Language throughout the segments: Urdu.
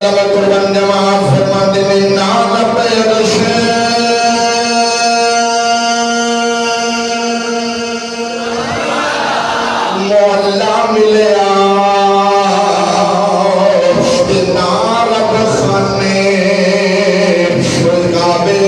قربان جماعت فرماتے ہیں نام پیدش مولا ملیا نارب خانے شرگابے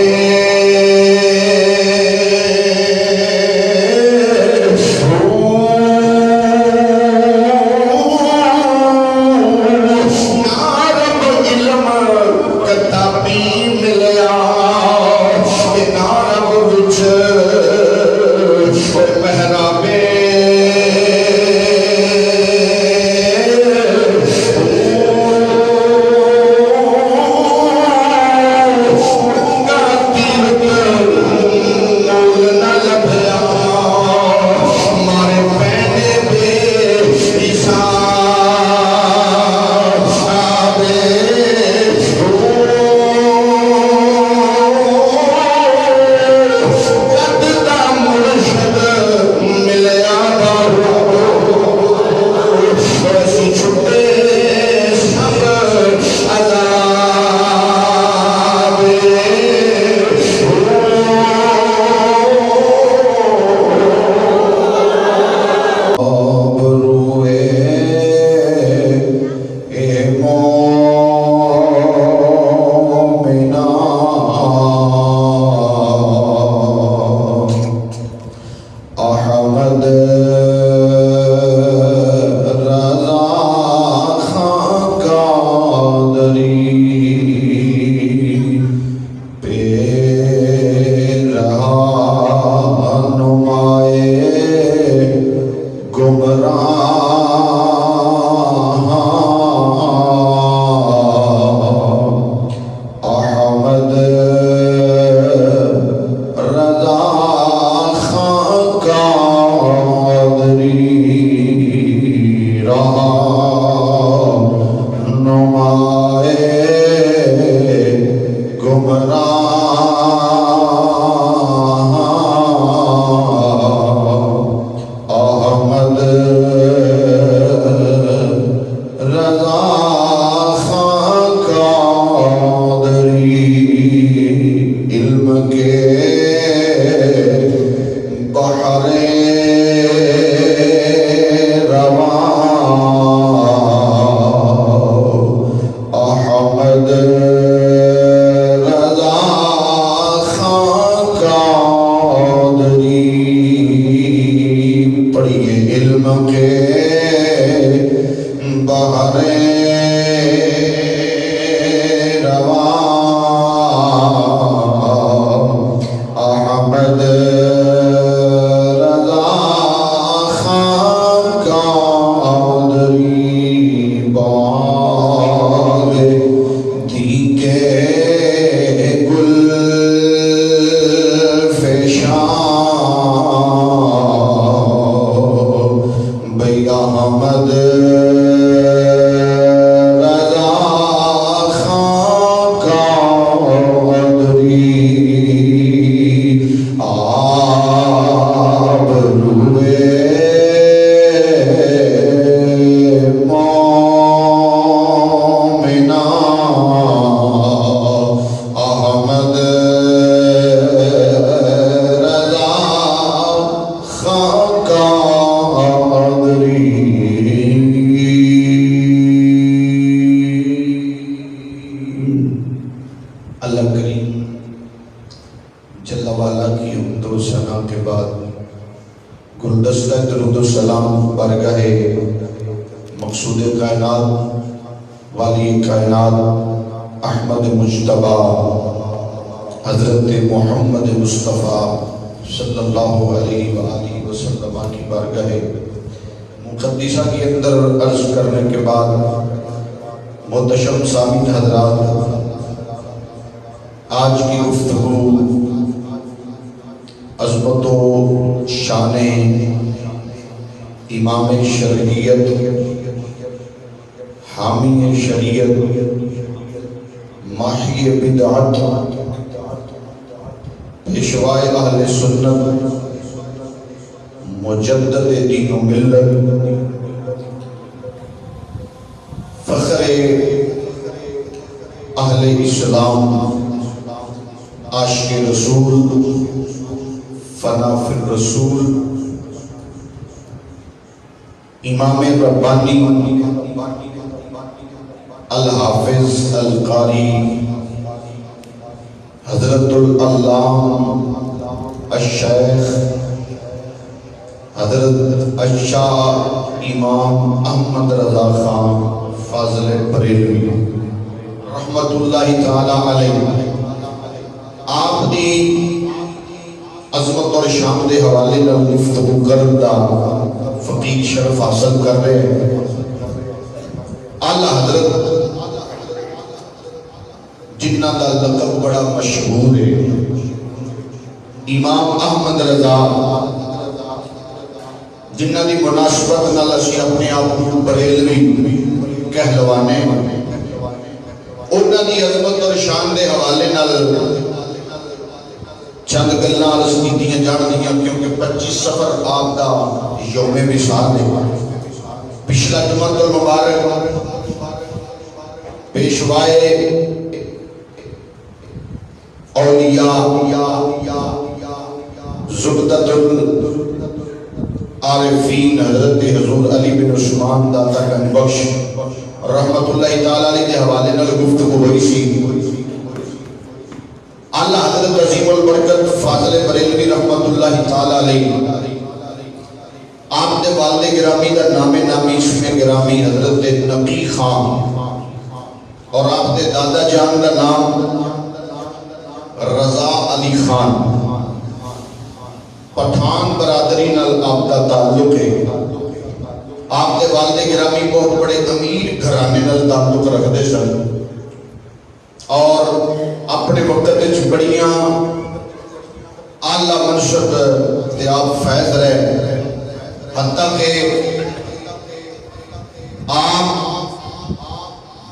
حضرت محمد مصطفیٰ صلی اللہ علیہ وآلہ وسلم کی بارگاہ مقدسہ کے اندر عرض کرنے کے بعد محتشم سامعین حضرات، آج کی گفتگو عظمت و شان امام شریعت، حامی شریعت، ماحی بدعت، پیشوائے اہل سنت، مجدد دین و ملت، فخر اہل اسلام، عاشق رسول، فنا فی الرسول، امام ربانی، الحافظ القاری حضرت العلامہ الشیخ حضرت الشاہ امام احمد رضا خان فاضل بریلوی رحمت اللہ تعالی علیہ، آپ دی عظمت اور شان دے حوالے نال گفتگو کرن دا فقیر شرف حاصل کر رہے ہیں۔ اعلیٰ حضرت جنہ دا لقب بڑا مشہور ہے، امام احمد رضا، جنہ دی مناسبت نال اسی اپنے آپ کو بریلوی کہلوانے، انہاں دی عظمت اور شان دے حوالے نال چند گلاں عرض کیتیاں جان دیاں، کیونکہ 25 سفر آپ دا یوم وصال ہے۔ پچھلا جمعہ المبارک پیشوائے اولیاء زبدۃ العارفین حضرت حضور علی بن عثمان داتا گنج بخش رحمت اللہ تعالی علیہ کے حوالے نال گفتگو ہوئی سی۔ اعلیٰ حضرت عظیم البرکت فاضل بریلوی رحمت اللہ تعالی علیہ، آپ دے والد گرامی دا نامی اسم گرامی حضرت نقی خان، اور آپ دے دادا جان دا نام رضا علی خان، پٹھان برادری نال آپ دا تعلق ہے۔ آپ دے والد گرامی بہت بڑے امیر گھرانے نال تعلق رکھتے سن، اور اپنے وقت وچ بڑیاں اعلیٰ منصب تے آپ فیض رہے، حتیٰ کہ آپ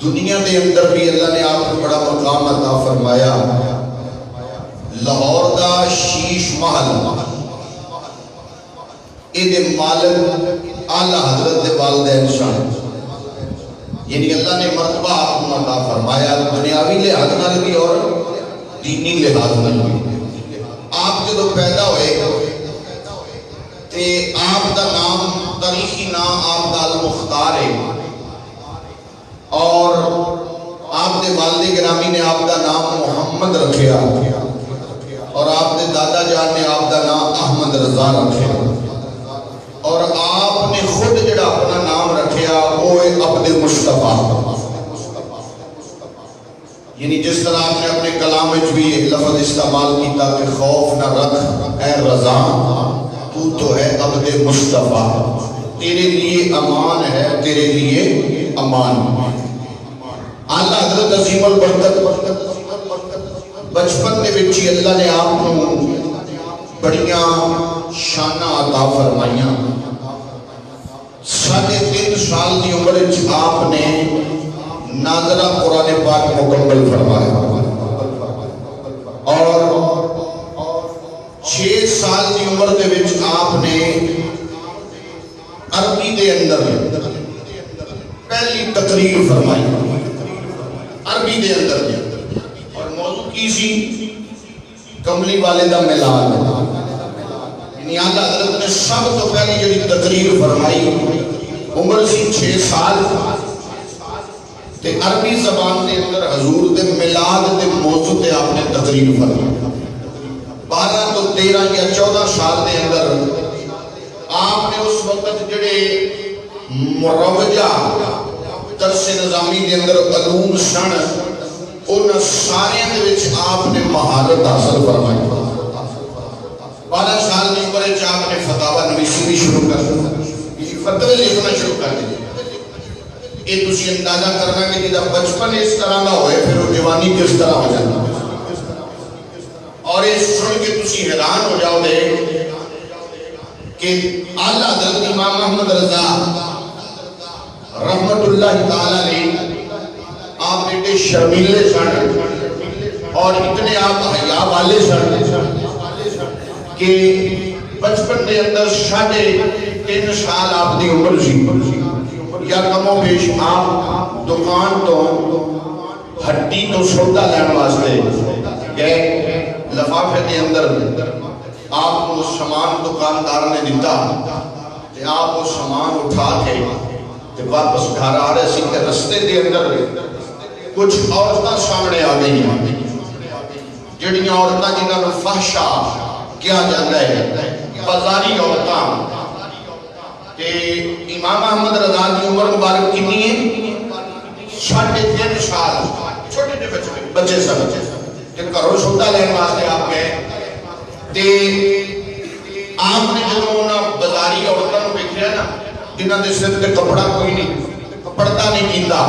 دنیا دے اندر بھی اللہ نے آپ کو بڑا مقام عطا فرمایا۔ لاہور دا شیش محل اے مالک اعلیٰ حضرت دے والدین سن، یعنی اللہ نے مرتبہ آپ کو عطا فرمایا دنیاوی لحاظ نال بھی اور دینی لحاظ نال بھی۔ آپ جدو پیدا ہوئے تے آپ دا نام تاریخی نام آپ دا المختار ہے، اور آپ دے والد گرامی نے آپ دا نام محمد رکھیا، اور آپ دے دادا جان نے آپ دا نام احمد رضا رکھیا، اور آپ نے خود جڑا اپنا نام رکھیا وہ ہے عبد مصطفیٰ، یعنی جس طرح آپ نے اپنے کلام وچ بھی لفظ استعمال کیتا کہ خوف نہ رکھ اے رضا، تو ہے عبد مصطفیٰ، تیرے لیے امان ہے، تیرے لیے امان۔ اعلیٰ حضرت عظیم البرکت بچپن دے وچ اللہ نے آپ کو بڑیاں شانہ عطا فرمائیاں۔ 3.5 سال دی عمر وچ آپ نے ناظرہ قرآن پاک مکمل فرمایا، اور 6 سال دی عمر دے وچ آپ نے عربی دے اندر پہلی تقریر فرمائی، عربی دے اندر، اور موضوع کی سی کملی والے دا میلاد۔ یعنی اعلیٰ حضرت نے سب تو پہلی جڑی تقریر فرمائی عمر سی 6 سال، تے عربی زبان دے اندر حضور دے میلاد دے موضوع تے آپ نے تقریر فرمائی۔ 12 تو 13 یا 14 سال دے اندر آپ نے اس وقت جڑے مروجہ درس نظامی دے اندر علوم سن، ان سارے دے وچ آپ نے مہارت حاصل فرمائی۔ 12 سال کی عمر وچ آپ نے فتاوی نویسی بھی شروع کر دی، فتوے لکھنا شروع کر دی۔ یہ تسی اندازہ کرنا کہ جب بچپن اس طرح نہ ہوئے پھر وہ جوانی کس طرح ہو جانا، اور یہ سن کے تسی حیران ہو جاؤ دے کہ اعلیٰ حضرت امام احمد رضا رحمت اللہ تعالی علیہ آپ اتنے شرمیلے سن اور اتنے آپ حیا والے سن کہ بچپن دے اندر 3.5 سال آپ دی عمر سی، یا کم و بیش آپ دکان تو ہٹی تو سودا لین واسطے گئے، لفافے کے اندر آپ کو سامان دکاندار نے دیتا کہ آپ وہ سامان اٹھا کے واپس گھر آ رہے سی کہ رستے دے اندر کچھ عورتاں سامنے آ گئی ہیں، جڑیاں عورتاں جنہاں نوں فحشا کیا جاتا ہے، بازاری عورتاں. کہ امام احمد رضا کی عمر مبارک کتنی ہے؟ 3.5 سال. چھوٹے چھوٹے بچے سب کہ گھروں سودا لین واسطے آپ گئے تے آپ نے جدوں بازاری عورتاں نوں ویکھیا نا جنہاں دے سر تے کپڑا کوئی نہیں، پردہ نہیں کیتا،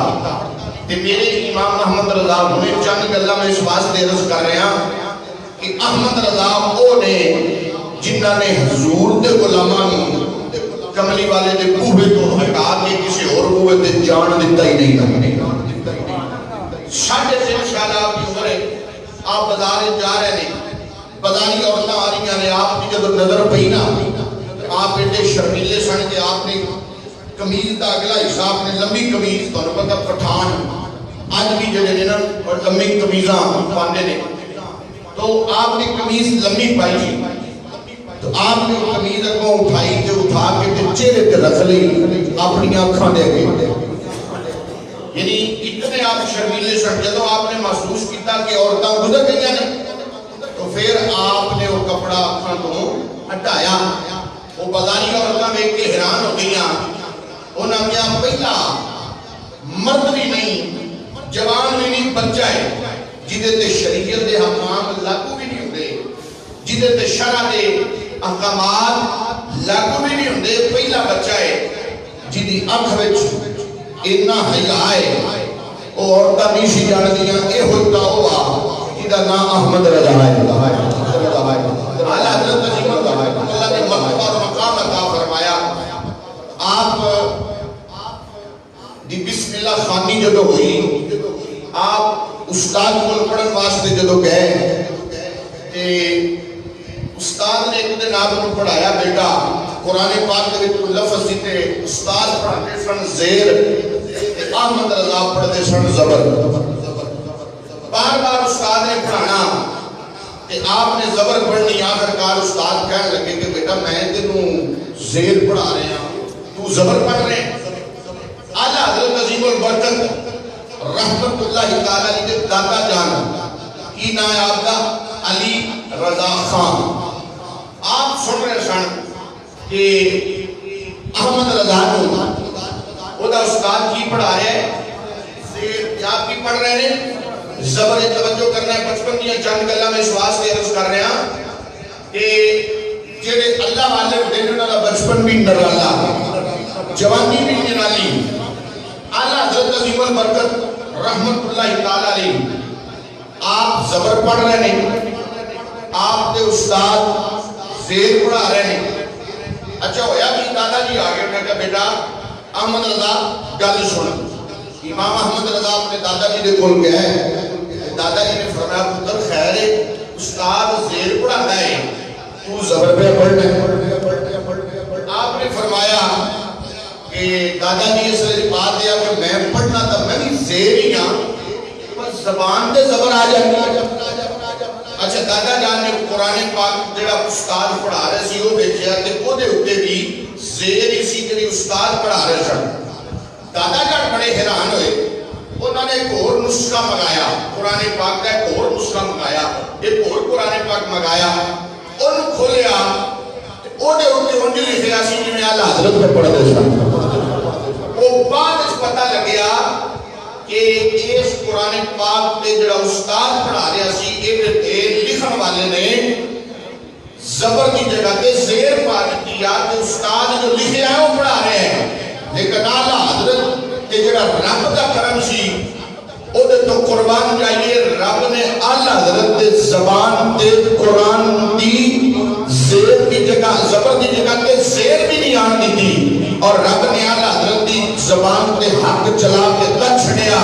تے میرے امام احمد رضا نے چند گلاں میں اس واسطے عرض کر رہے ہیں کہ احمد رضا وہ نے جنہاں نے حضور دے غلاماں نوں کملی والے دے بوہے تو ہٹا کے کسی اور بوہے تے جان دیتا ہی نہیں تھا. 3.5 سال آپ کی عمر ہے، آپ بازار جا رہے ہیں، بازاری عورتاں آ رہی ہیں، آپ کی جب نظر پئی نا آپ ایڈے شرمیلے سن کے آپ نے قمیض دا اگلا حصہ آپ نے لمبی قمیض، تانوں پتہ پٹھان اج بھی جڑے نے نا لمبی قمیضاں پاندے نے، تو آپ نے قمیض لمبی پائی تو آپ نے قمیض اگوں اٹھائی تے اٹھا کے چہرے تے رکھ لی اپنی آنکھاں دے اگے، یعنی اتنے آپ شرمیلے سن. جدوں آپ نے محسوس کیتا کہ عورتاں گزر گئی ہیں تو پھر آپ نے وہ کپڑا آنکھاں تو ہٹایا. وہ بازاری عورتاں ویکھ کے حیران ہو گئیاں، انہاں کیا پہلا مرد بھی نہیں، جوان بھی نہیں، بچہ ہے جدے تے شریعت دے احکام لاگو بھی نہیں ہوندے، جدے تے شرع دے احکامات لاگو بھی نہیں ہوندے، پہلا بچہ ہے جدی اکھ وچ اتنا حیا ہے. وہ عورتاں نہیں سی جان دیاں اے ہوتا ہوا جدا نام احمد رضا ہے. اعلی حضرت عظیم اللہ نے مرتبہ اور مقام عطا فرمایا. آپ دی بسم اللہ خوانی جدو ہوئی، آپ استاد کو پڑھن واسطے جدو گئے تے استاد نے ایک دن آپ کو پڑھایا، بیٹا قرآن پاک کے کوئی لفظ دیتے استاد پڑھتے سن زیر، احمد رضا پڑھتے سن زبر. بار بار استاد نے پڑھانا کہ آپ نے زبر پڑھنی، آخر کار استاد کہنے لگے کہ بیٹا میں تینوں زیر پڑھا رہے ہیں تو زبر پڑھ رہے ہیں. اعلیٰ حضرت عظیم البرکت رحمت اللہ تعالیٰ علیہ کے دادا جان کی نام ہے آپ کا علی رضا خان. آپ سن رہے سن کہ احمد رضا کو وہ دا استاد کی پڑھا رہے ہیں، کیا کی پڑھ رہے ہیں؟ زبر توجہ کرنا ہے. بچپن دیا چند گلاں میں اس واسطے عرض کر رہے ہیں کہ جڑے اللہ والے ہوتے ہیں انہاں دا بچپن بھی نرالا، جوانی بھی نرالی. اعلیٰ حضرت عظیم البرکت رحمت اللہ تعالیٰ علیہ آپ زبر پڑھ رہے ہیں، آپ کے استاد زیر پڑھا رہے ہیں. اچھا ہویا کہ دادا جی آگے میں کہا بیٹا احمد رضا گل سن. امام احمد رضا اپنے دادا جی دے کول گئے، دادا جی نے فرمایا پتر خیر ہے استاد زیر پڑھاتا ہے تو زبر پہ پڑھنا ہے. آپ نے فرمایا کہ دادا جی اس لیے بات دیا کہ میں پڑھنا تھا میں بھی زیر ہی ہاں پر زبان دے زبر آ جائے. اچھا دادا جان نے قرآن پاک جڑا استاد پڑھا رہے سی وہ بیچیا تے وہ دے ہوتے بھی زیر اسی کے لیے استاد پڑھا رہے سن. دادا جان بڑے حیران ہوئے، انہوں نے ایک اور نسخہ منگایا، قرآن پاک کا ایک اور نسخہ منگایا، ایک اور قرآن پاک منگایا، ان کھولیا وہ دے ہوتے انجل لکھیا سی جی میں اعلیٰ حضرت میں پڑھ دے سن. وہ بعد اس پتہ لگیا کہ اس قرآن پاک کے جڑا استاد پڑھا رہا سی یہ لکھن والے نے زبر کی جگہ تے زیر پا دیتی یا کہ استاد جو لکھیا ہے وہ پڑھا رہے ہیں، لیکن اعلیٰ حضرت کے جڑا رب کا کرم سی او دے تو قربان جائیے رب نے اعلیٰ حضرت تے زبان تے قرآن دی زیر کی جگہ زبر کی جگہ تے زیر بھی نہیں آن دیتی اور رب نے اعلیٰ حضرت دی زبان تے حق چلا کے تک چھڑیا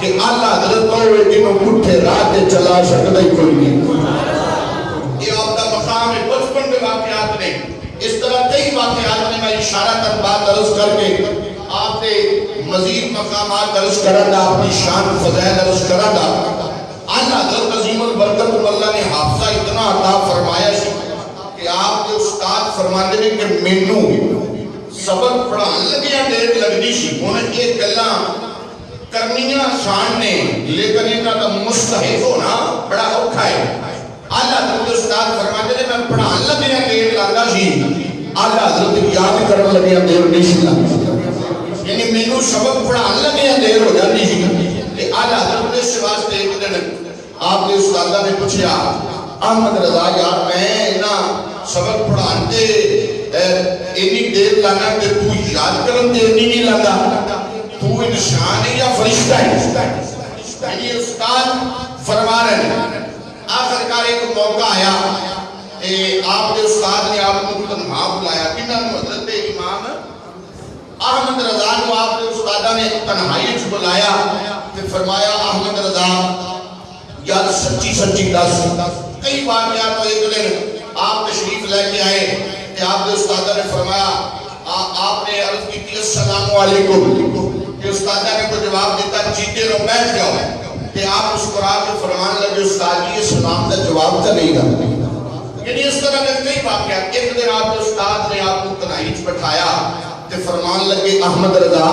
کہ اعلیٰ حضرت ہوئے جنہوں مٹھے راہ تے چلا سکتا ہی کوئی نہیں. یہ آپ کا مقام ہے. بچپن میں واقعات نے اس طرح کئی واقعات نے میں اشارہ تک بات عرض کر کے آپ نے مزید مقامات درج کرنا اپنی شان فضائل درج کرنا اعلیٰ حضرت عظیم البرکت اللہ نے حافظہ اتنا عطا فرمایا کہ آپ کے استاد فرماتے ہیں کہ مینوں سبق پڑھان لگیا دیر لگنی سی انہیں ایک گلا کرنیاں آسان نے لیکن انہاں کا مستحق ہونا بڑا اوکھا ہے اعلیٰ حضرت استاد فرماتے ہیں میں پڑھان لگیا دیر لگا سی اعلیٰ حضرت یاد کرن لگیا دیر نہیں سی یعنی مینوں سبق پڑھان لگیا دیر ہو جاتی سی کہ اعلیٰ حضرت اس واسطے ایک دن آپ کے استادہ نے پوچھا احمد رضا یار میں نا سبق پڑھانتے اینی دیر لانا کہ تو یاد کرن دیر نہیں لگا تو انسان ہے یا فرشتہ ہے یعنی استاد فرما رہے ہیں آخر کار ایک موقع آیا آپ کے استاد نے آپ کو تنہا بلایا کنہا حضرت امام احمد رضا کو آپ کے استادہ نے تنہائی چھ بلایا پھر فرمایا احمد رضا یاد سچی سچی دس کئی واقعات تو ایک دن آپ تشریف لے کے آئے کہ آپ کے استادہ نے فرمایا آپ نے عرض کی تھی السلام علیکم کہ استادہ نے کو جواب دیتا جیتے رو بیٹھ جاؤ کہ آپ اس قرآن کے فرمان لگے استاد جی سلام کا جواب تا نہیں گا یعنی اس طرح کے کئی واقعات ایک دن آپ کے استاد نے آپ کو تنہیج بٹھایا کہ فرمان لگے احمد رضا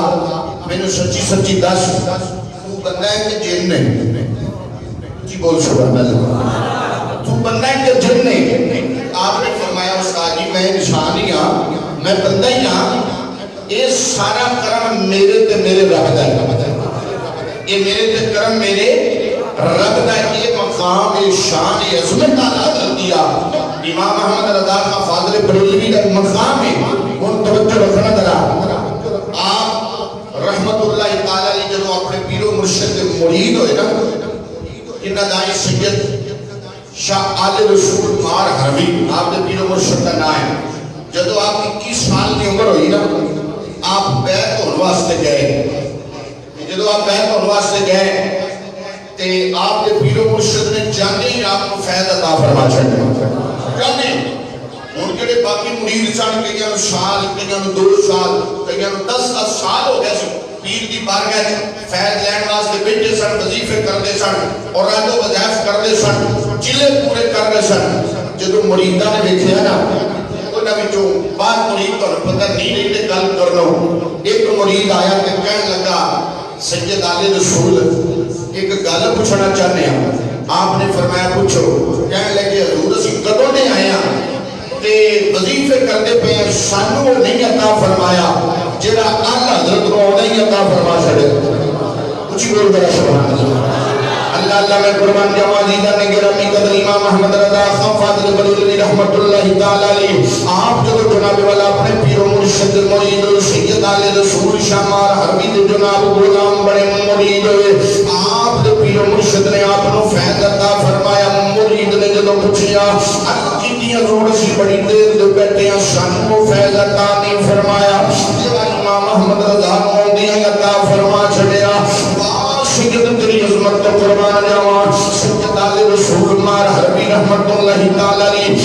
میں نے سچی سچی دس تو بندہ ہے کہ جن نے جی بول سبحان اللہ تو بندہ ہے کہ جن نے آپ نے فرمایا استاد جی میں انسان ہی ہاں میں بندہ ہی ہاں یہ سارا کرم میرے تے میرے رب دا ہے یہ میرے تے کرم میرے رب دا ہے یہ مقام یہ شان یہ عظمت تعالیٰ کر دیا امام احمد رضا کا فاضل بریلوی کا مقام ہے ان توجہ رکھنا درا آپ رحمت اللہ تعالیٰ علیہ جب اپنے پیر و مرشد کے مرید ہوئے نا انہا دائی سید شاہ آل رسول مار حرمی آپ نے پیر و مرشد کا نام ہے جب آپ 21 سال کی عمر ہوئی نا آپ بیت ہونے واسطے گئے جب آپ بیت ہونے واسطے گئے تے آپ کے پیر و مرشد نے جانے ہی آپ کو فیض عطا فرما چھڑے جانے ان کے باقی مرید سان کئی انو سال کئی انو 2 سال کئی انو 10 سال ہو گئے سے پیر دی بارگاہ فیض لین واسطے بیٹھے سن وظیفے کردے سن اور راتوں وظائف کردے سن چلے پورے کردے سن جدو مریدہ نے دیکھیا نا انہاں وچوں بعد مرید تو پتہ نہیں رہی تے گل کرنو ایک مرید آیا کہ کہنے لگا سید آل رسول ایک گل پوچھنا چاہنے ہیں آپ نے فرمایا پوچھو کہنے لگے حضور اسی کدوں نے آیا تے وظیفے کردے پہ سانو نہیں عطا فرمایا جڑا اعلیٰ حضرت کو نہیں عطا فرما چھڑے کچھ بول کر سبحان اللہ اللہ میں قربان جاؤں عزیزہ نے گرامی قدر امام احمد رضا خان فاضل بریلوی رحمت اللہ تعالی علیہ آپ جو جناب والا اپنے پیر و مرشد مرید سید آل رسول شامار حرمی دے جناب غلام بڑے مرید ہوئے آپ دے پیر و مرشد نے آپ نو فیض عطا فرمایا مرید نے جدو پوچھیا اللہ کی دیا روڑ سی بڑی دیر دے بیٹھے ہیں سانو فیض عطا نہیں فرمایا جب امام احمد رضا نو دیا عطا فرما چھڑیا سید تیری عظمت تو قربان جاوان سید آل رسول مار حربی رحمت اللہ تعالی علیہ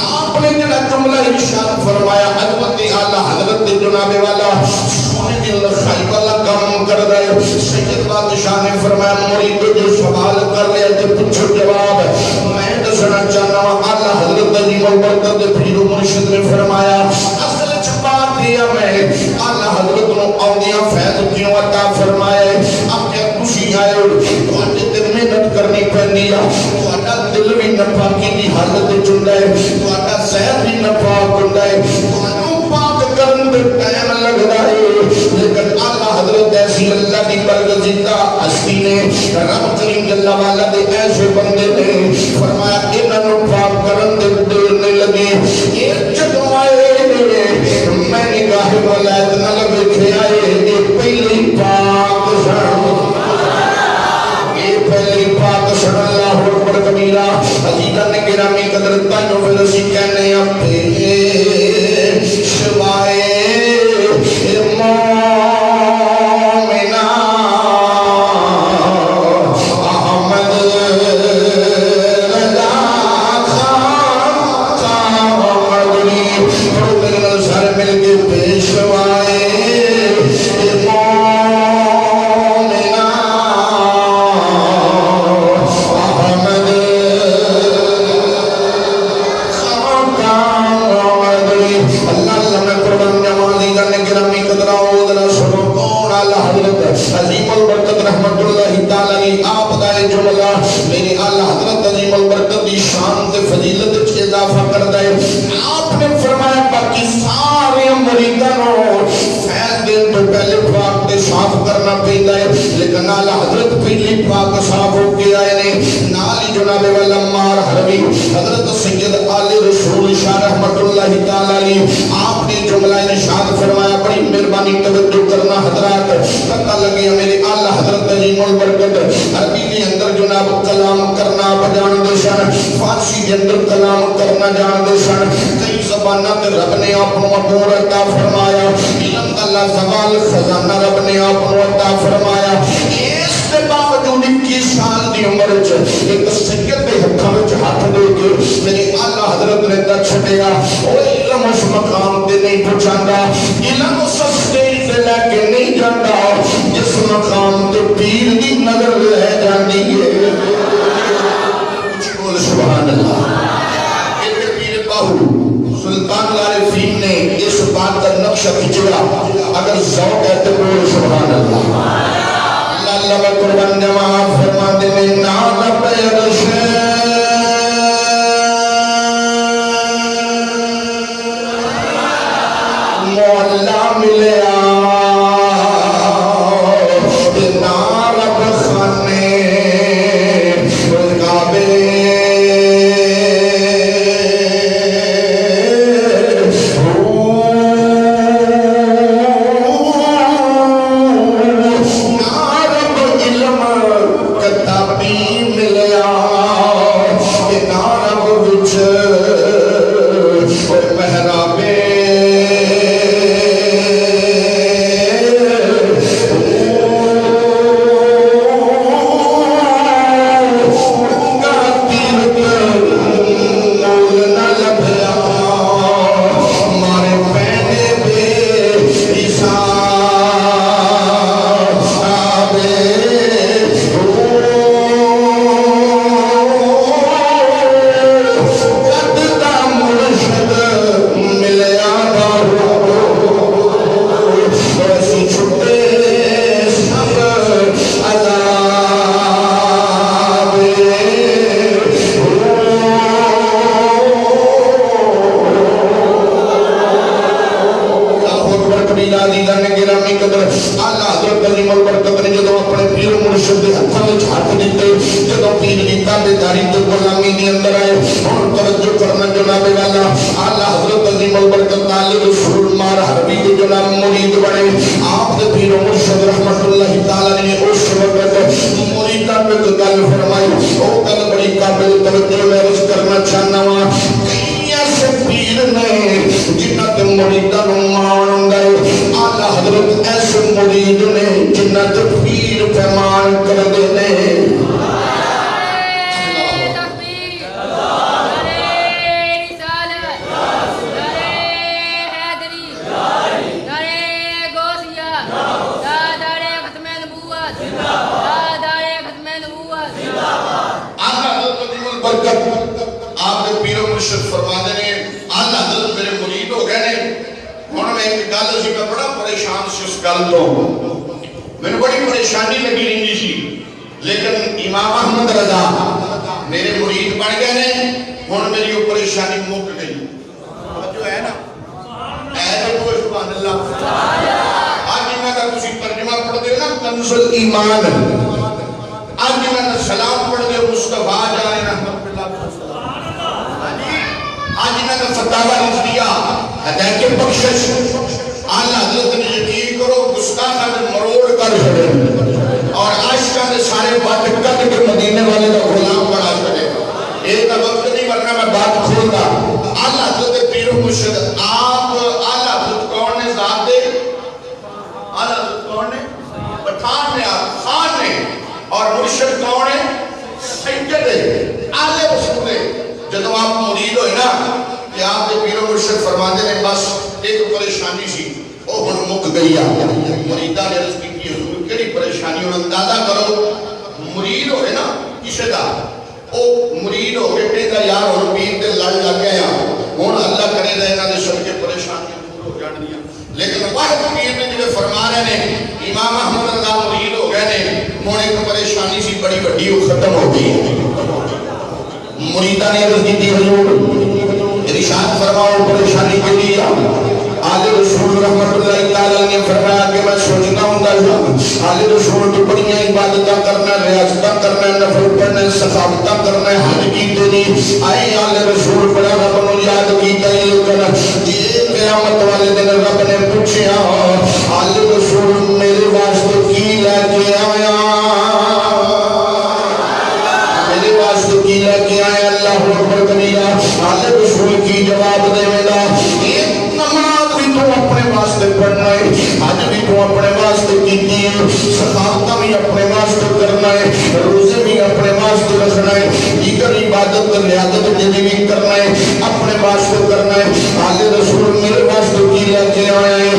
آپ نے جنہ جملہ ارشاد فرمایا عظمت اعلیٰ حضرت جناب والا سونے دل خائی والا کام کر رہے سید بادشاہ نے فرمایا مرید جو سوال کر رہے تھے پوچھو جواب میں دسنا چاہنا اعلیٰ حضرت عظیم البرکت پیر و مرشد نے فرمایا اصل چھپا دیا میں اعلیٰ حضرت نے اولیاء فیض کیوں عطا فرمائے اب کیا خوشی آئے تو آنے دل محنت کرنی پہنی تو آنا دل بھی نپاکی دی حالت چندہ ہے تو آنا زہر بھی نپاک چندہ ہے تو آنا پاک کرن دے ٹائم لگ رہا ہے لیکن آلہ حضرت ایسی اللہ کی برگزیدہ ہستی نے رب کریم جلہ والا دے ایسے بندے نے فرمایا انہوں پاک کرن دے دیر نہیں لگی ایک جدو آئے میں نگاہ ولایت نہ لگے تھے آئے ایک پہلی پاک شرم ایک پہلی پاک شرم اللہ اکبر کبیرہ عزیزہ نے گرامی قدر تائیوں فرسی کہنے اپنے شوائے مومنہ احمد رضا خان کا مدنی پڑھو میرے سارے مل کے پیشوائے مومنہ صاف ہو کے آئے نے نال جناب والا مار حربی حضرت سید آل رسول شاہ رحمت اللہ تعالی علیہ آپ نے جملہ ارشاد فرمایا بڑی مہربانی توجہ کرنا حضرات پتہ لگیا میرے اعلی حضرت عظیم البرکت عربی کے اندر جناب کلام کرنا بجان دے سن فارسی کے اندر کلام کرنا جان دے سن کئی زباناں تے رب نے اپنا عبور عطا فرمایا علم دا لازوال خزانہ رب نے اپنا عطا فرمایا اس کے باوجود 21 سال دی عمر وچ ایک سید دے ہتھاں وچ ہاتھ دے کے میرے اعلی حضرت نے دس چھڈیا او علم اس مقام تے نہیں پہنچاندا علم اس سٹیج تے لے کے نہیں جاندا جس مقام تے پیر دی نظر لے جاندی ہے بول سبحان اللہ سلطان العارفین نے اس بات کا نقشہ کھینچا اگر ذوق ہے تو بول سبحان اللہ اللہ میں قربان جماعت فرماتے ہیں نہ رب مولا ملیا مریدہ نے عرض کی تھی حضور ارشاد فرماؤ پریشانی کے لیے آل رسول رحمت اللہ تعالی نے فرمایا کہ میں سوچتا ہوں گا آل رسول تو بڑیاں عبادتاں کرنا، ریاضتاں کرنا، نفل پڑھنا، سخاوتاں کرنا، حج کیتے نہیں، آئے آل رسول بڑا رب نو یاد کیتا ہی لکھنا یہ قیامت والے دن رب نے پوچھیا آل رسول میرے واسطے کی لے کے آیا، میرے واسطے کی لے کے آیا، اللہ اکبر کبیرہ، آل رسول کی جواب دے میرا نماز بھی تو اپنے واسطے پڑھنا ہے، حج بھی تو اپنے واسطے کیتی ہے، سخاوتاں بھی اپنے واسطے کرنا ہے، روزے بھی اپنے واسطے رکھنا ہے، دیگر عبادت ریاضت بھی کرنا ہے، اپنے واسطے کرنا ہے، آل رسول میرے واسطے کی لے کے آیا ہے،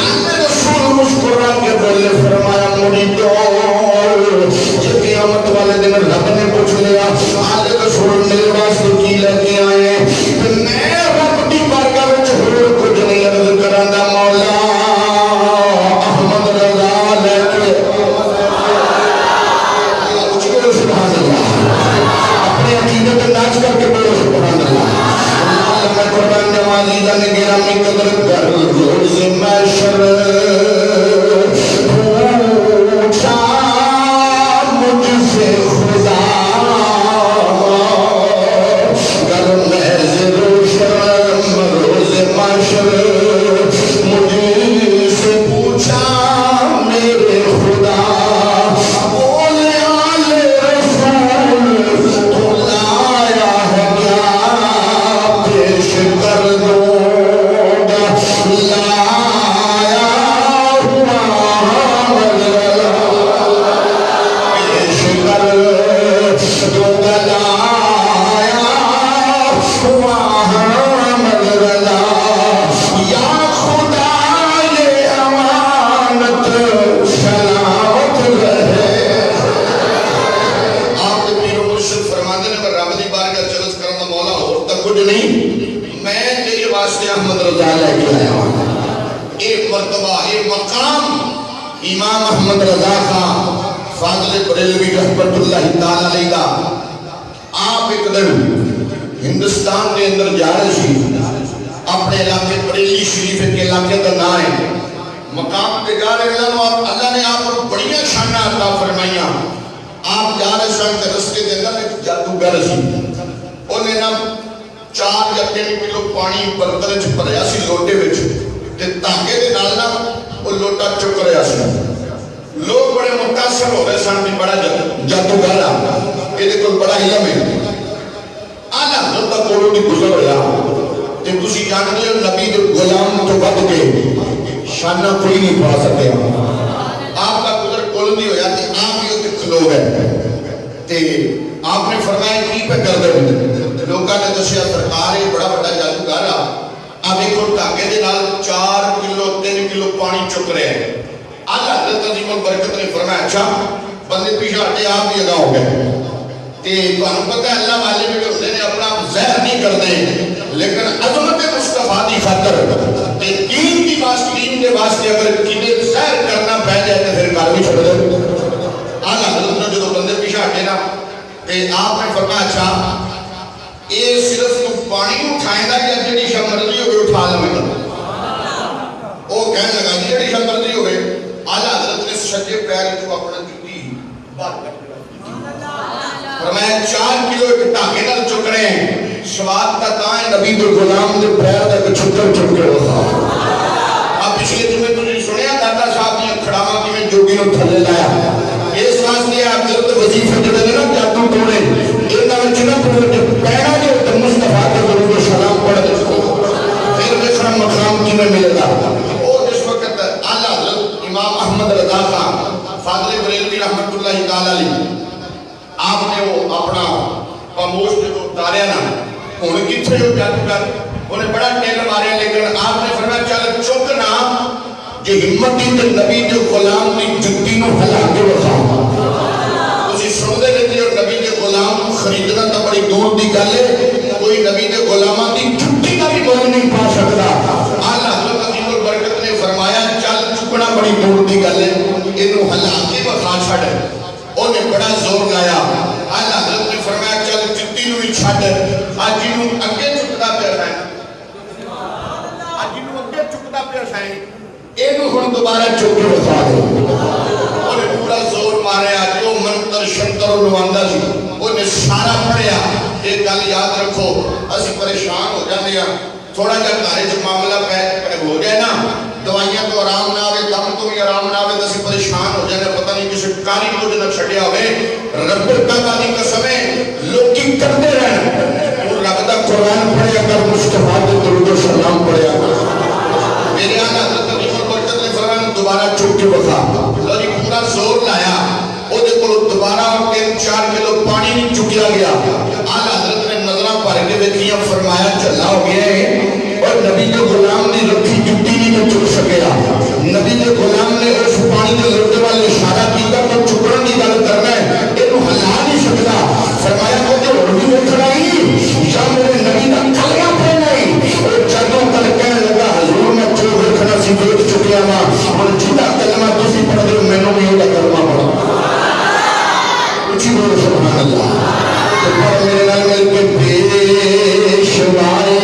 آل رسول مسکرا کے بولے فرمایا مریدو جب قیامت والے دن رب نے پوچھ لیا آل رسول میرے واسطے کی لے کے آئے ہیں میں رب کی بارگاہ وچ ہور کچھ نہیں عرض کراں مولا احمد رضا لے کے کچھ کرو سبحان اللہ اپنے عقیدت ناچ کر کے بولو سبحان اللہ اللہ میں قربان نمازی دا نگرامی قدر کر روز محشر پوچھا مجھ سے خدا گر محض روشن روز محشر مجھ سے پوچھا میرے خدا بولے آل رسول تو لایا ہے کیا پیش کر دوں گا لایا ہوا پیش کر دوں گا لایا ہوا مغرلا یا خدا یہ امانت سلامت رہے آپ کے پیر و مرشد فرماتے ہیں کہ رب دی بارگاہ چلس کرنا مولا اور تک کچھ نہیں میں تیرے واسطے احمد رضا لے کے آیا ہوں ایک مرتبہ ایک مقام امام احمد رضا خان فاضل بریلوی رحمت اللہ تعالی علیہ دا آپ ایک دن ہندوستان کے اندر جا رہے سی اپنے علاقے بریلی شریف کے علاقے کا نام ہے مقام پہ جا رہے ہیں اللہ نے آپ کو بڑیاں شانہ عطا فرمائیاں آپ جا رہے سن کے رستے کے اندر ایک جادوگر سی انہیں نا 4 یا 3 کلو پانی برتن چ بھریا سی لوٹے وچ تے تاکے دے نال نا وہ لوٹا چک رہا سی لوگ بڑے متاثر ہو رہے سن کہ بڑا جادوگر آ یہ کول بڑا علم ہے آلہ حضرت کا کولو دی گزر رہا تے تسی جانتے ہو نبی دے غلام تو بد کے شانہ کوئی نہیں پا سکتے آپ کا گزر کولو دی ہو جاتی آپ ہی ہوتے کھلو گئے تے آپ نے فرمایا کی پہ کر دے لوگاں نے دسیا سرکار ہے بڑا بڑا جادوگر آ اب ایک اور تاکے دے نال 4 کلو 3 کلو پانی چک رہے ہیں آلہ حضرت عظیم البرکت نے فرمایا اچھا بندے پیچھے ہٹے آپ بھی ادا ہو گئے تے تو ہم پتہ ہے اللہ والے بھی ہوتے ہیں اپنا زہر نہیں کرتے لیکن عظمت مصطفیٰ دی خاطر تے دین کی واسطین کے واسطے اگر کنے زہر کرنا پہ جائے تو پھر کار بھی چھوڑ دے آلہ حضرت نے جو بندے پیچھے ہٹے نا تے آپ نے فرمایا اچھا یہ صرف تو پانی اٹھائیں گا یا جڑی شاہ مرضی ہوئے اٹھا لیں گا وہ کہنے لگا جڑی شاہ مرضی ہوئے آلہ حضرت نے سجے پیر تو اپنا جوتی بات کر فرمایا 4 کلو ایک ٹاکے نال چک رہے ہیں سواد کا تائیں نبی دے غلام دے پیر تک چھکر چھکر ہوتا اب پچھلے تمہیں تجھے سنیا دادا صاحب نے کھڑاما کی میں جوگی نو تھلے لایا اس واسطے آپ حضرت وظیفہ جڑے نے نا جادو ٹوڑے انہاں وچ نہ پورے پیرا دے مصطفیٰ کے درود و سلام پڑھ دے پھر دیکھنا مقام کی میں ملے گا اور اس وقت اعلیٰ حضرت امام احمد رضا خان فاضل بریلوی رحمت اللہ تعالی علیہ آپ نے وہ اپنا پاموش جو اتاریا نا انہیں کتنے ہو جادوگر انہیں بڑا ٹیل ماریا لیکن آپ نے فرمایا چل چک نا جو ہمت دی تے نبی دے غلام دی جتی نو ہلا کے وکھا تسی سنتے رہتے ہو نبی دے غلام کو خریدنا تو بڑی دور دی گل ہے کوئی نبی دے غلاماں دی جتی کا بھی مول نہیں پا سکتا اعلیٰ حضرت عظیم البرکت نے فرمایا چل چکنا بڑی دور دی گل ہے اینو ہلا کے وکھا چھڈ انہیں بڑا زور لایا اعلیٰ حضرت نے فرمایا چل جتی نو بھی چھڈ اج اینو اگے چکدا پیا ہے اج اینو اگے چکدا جائیں اینو ہن دوبارہ چوک کے بخا دے انہیں پورا زور ماریا جو منتر شنتر نواندا سی انہیں سارا پڑھیا ایک گل یاد رکھو اسی پریشان ہو جاندے ہیں تھوڑا جا گھر جو معاملہ ہو جائے نا دوائیاں تو آرام نہ آوے دم تو بھی آرام نہ آوے تو اسی پریشان ہو جانے پتہ نہیں کسی کاری کو جو نہ چھڑیا ہوئے رب العالمین کی قسمیں لوگ کی کرتے رہنا اور رب دا قرآن پڑھے اگر مصطفیٰ کے درود و سلام پڑھے میرے آن حضرت علی برکت نے فرمایا دوبارہ چوک کے بخا اللہ جی پورا زور لایا وہ دیکھو دوبارہ 3-4 کلو پانی نہیں چکیا گیا آل حضرت نے نظرہ پڑھ کے دیکھیا فرمایا چلا ہو گیا ہے اور نبی کے غلام نے رکھی جٹی نہیں چک سکیا نبی کے غلام نے اس پانی کے لڑتے والے اشارہ کیا تو چکرن کی گل کرنا ہے یہ ہلا نہیں سکتا فرمایا کو تو اردو میں کھڑائی یا میرے نبی کا کلمہ پڑھنا ہی اور جدوں کل کہنے لگا حضور میں چوک رکھنا سی دیکھ چکیا ماں اور جدا کلمہ تسی پڑھ دے میں نے بھی یہ کلمہ پڑھا اچھی بولو سبحان اللہ تو پر میرے نال مل کے پیشوائے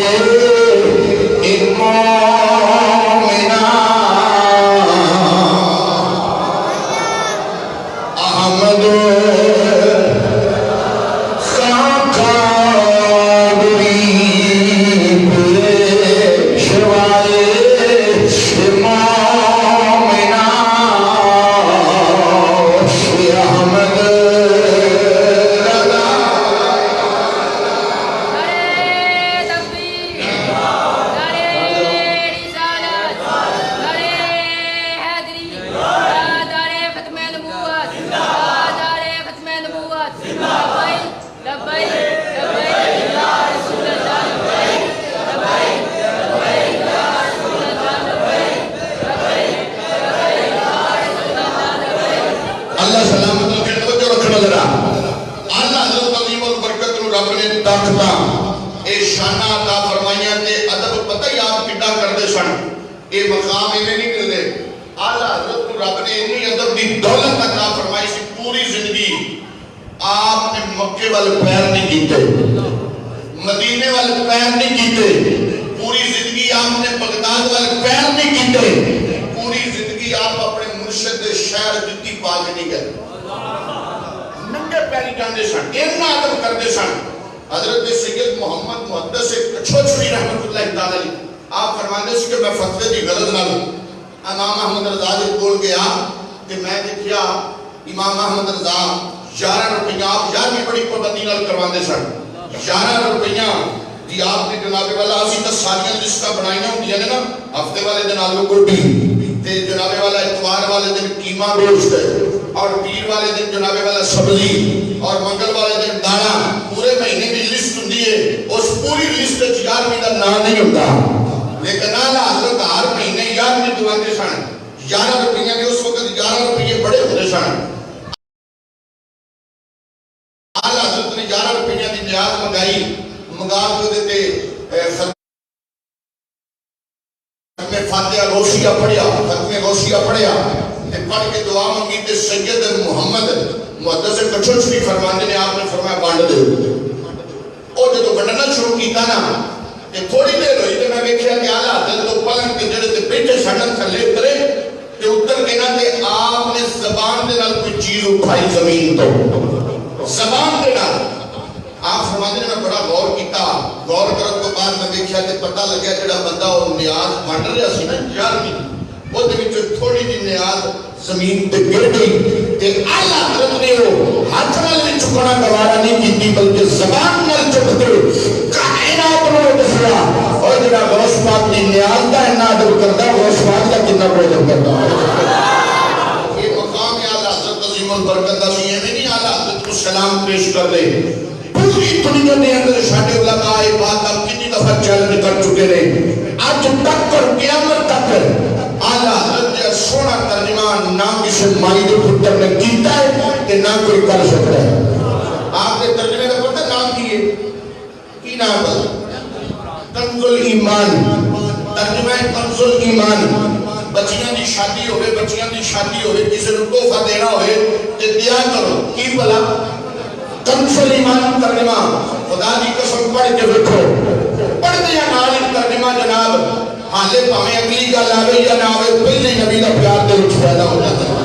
حالے پاویں اگلی گل آوے یا نہ آوے پہلے نبی دا پیار دل وچ پیدا ہو جاتا ہے۔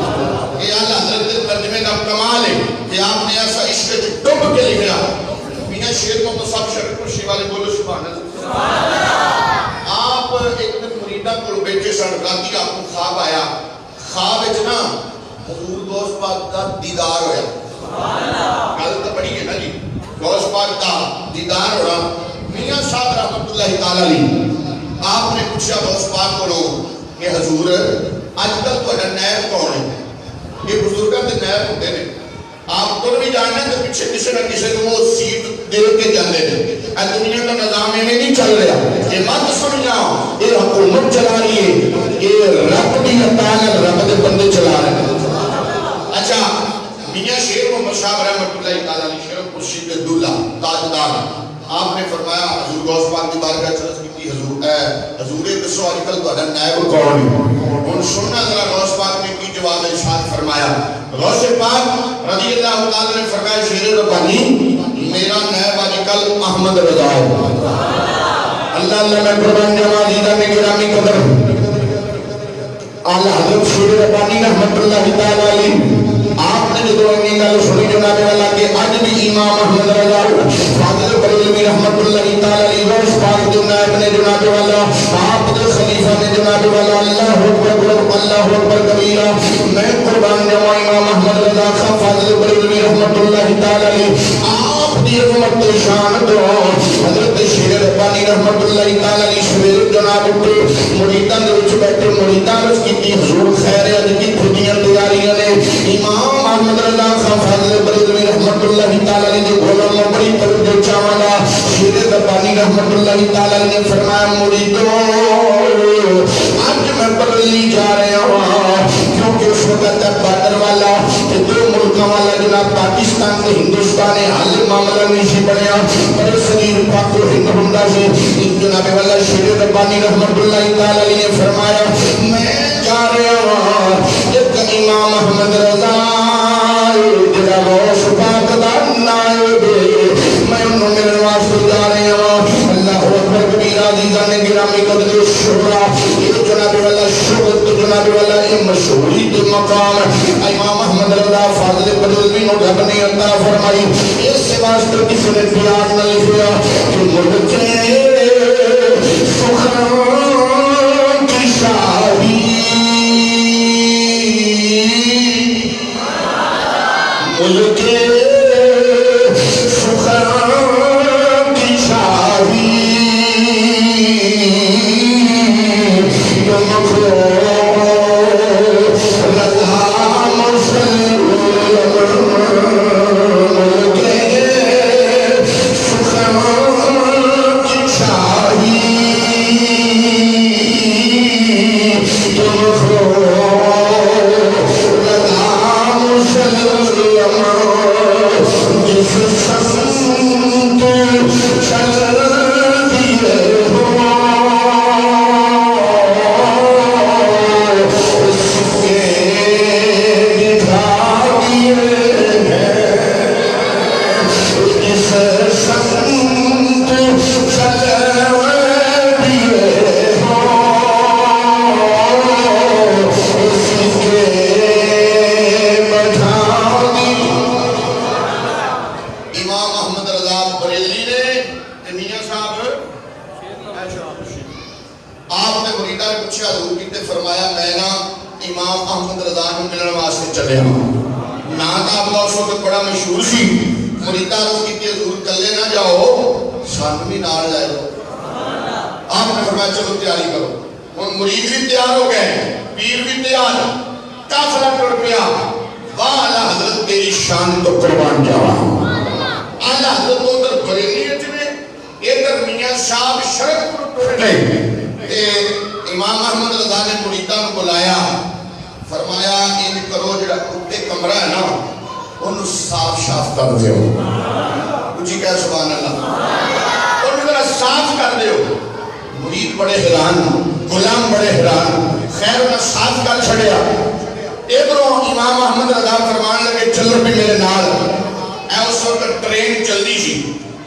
یہ اعلیٰ حضرت کے ترجمے کا کمال ہے کہ آپ نے ایسا عشق ڈب کے لکھا۔ میاں شیر کو تو سب شرک خوشی والے بولو سبحان اللہ۔ آپ ایک دن مریدہ کو بیٹھے سن، راتی آپ کو خواب آیا، خواب نا حضور دوست پاک کا دیدار ہویا۔ گل تو بڑی ہے نا جی، دوست پاک کا دیدار ہوا۔ میاں صاحب رحمت اللہ تعالیٰ علیہ آپ نے پوچھا دوست پاک کو لوگ کہ حضور آج کل تو نائب کون ہے؟ یہ بزرگاں تے نائب ہوتے ہیں، آپ تو بھی جاننا ہے کہ پیچھے کسی نہ کسی کو وہ سیٹ دے کے جانے ہیں۔ اے دنیا کا نظام میں نہیں چل رہا، یہ مت سن جاؤ، یہ حکومت چلا رہی ہے، یہ رب دی عطا ہے، رب دے بندے چلا رہے ہیں۔ اچھا میاں شیر محمد صاحب رحمۃ اللہ تعالیٰ علیہ شرف خورشید دولہ تاجدار، آپ نے فرمایا حضور غوث پاک کی بارگاہ چرچ کی حضور دسو آج کل تہاڈا نائب کون ہے؟ ہن سننا ذرا غوث پاک نے کی جواب ارشاد فرمایا۔ غوث پاک رضی اللہ تعالی نے فرمایا شیر ربانی میرا نائب آج کل احمد رضا ہے۔ اللہ اللہ میں قربان جاواں دیدہ میں گرامی قدر اعلیٰ حضرت شیر ربانی رحمت اللہ تعالی علیہ آپ نے جو انہی گل سنی جناب والا کہ اج بھی امام احمد رضا فاضل بریلوی رحمت اللہ تعالی علیہ غوث پاک جو نائب نے جناب والا آپ کے خلیفہ نے جناب والا اللہ اکبر کبیرہ میں قربان جاواں امام احمد رضا خان فاضل بریلوی رحمت اللہ تعالی علیہ آپ دی عظمت شان تو حضرت شیر ربانی رحمت اللہ تعالی علیہ سویرے جناب اٹھے مریداں دے وچ بیٹھے مریداں عرض کیتی حضور خیر اج کی کھٹیاں تیاریاں نے امام احمد رضا خان فاضل بریلوی رحمت اللہ تعالی علیہ دے بولن میں بڑی توجہ چاہواں گا۔ شیر ربانی رحمت اللہ تعالی علیہ نے فرمایا مریدو اج میں بریلی جا رہا ہوں کیونکہ اس وقت بارڈر والا دو ملکوں والا جناب پاکستان سے ہندوستان حل معاملہ نہیں سی بنیا بڑے صغیر پاک و ہند ہوندا سی۔ جناب والا شیر ربانی رحمت اللہ تعالی علیہ نے فرمایا میں جا رہا ہوں ایک امام احمد رضا جڑا غوث پاک دا نائب میں انہوں میرے واسطے جا رہا ہوں۔ اللہ اکبر کبیرہ عزیزان گرامی قدر شکرہ یہ جناب والا شکر تو جناب والا یہ مشہوری کے مقام امام احمد رضا فاضل بریلوی نو رب نے عطا فرمائی۔ اس سے واسطے کسی نے پیار نہ لکھیا کہ مجھے سخن کی شاہی ملکے سخن کی شاہی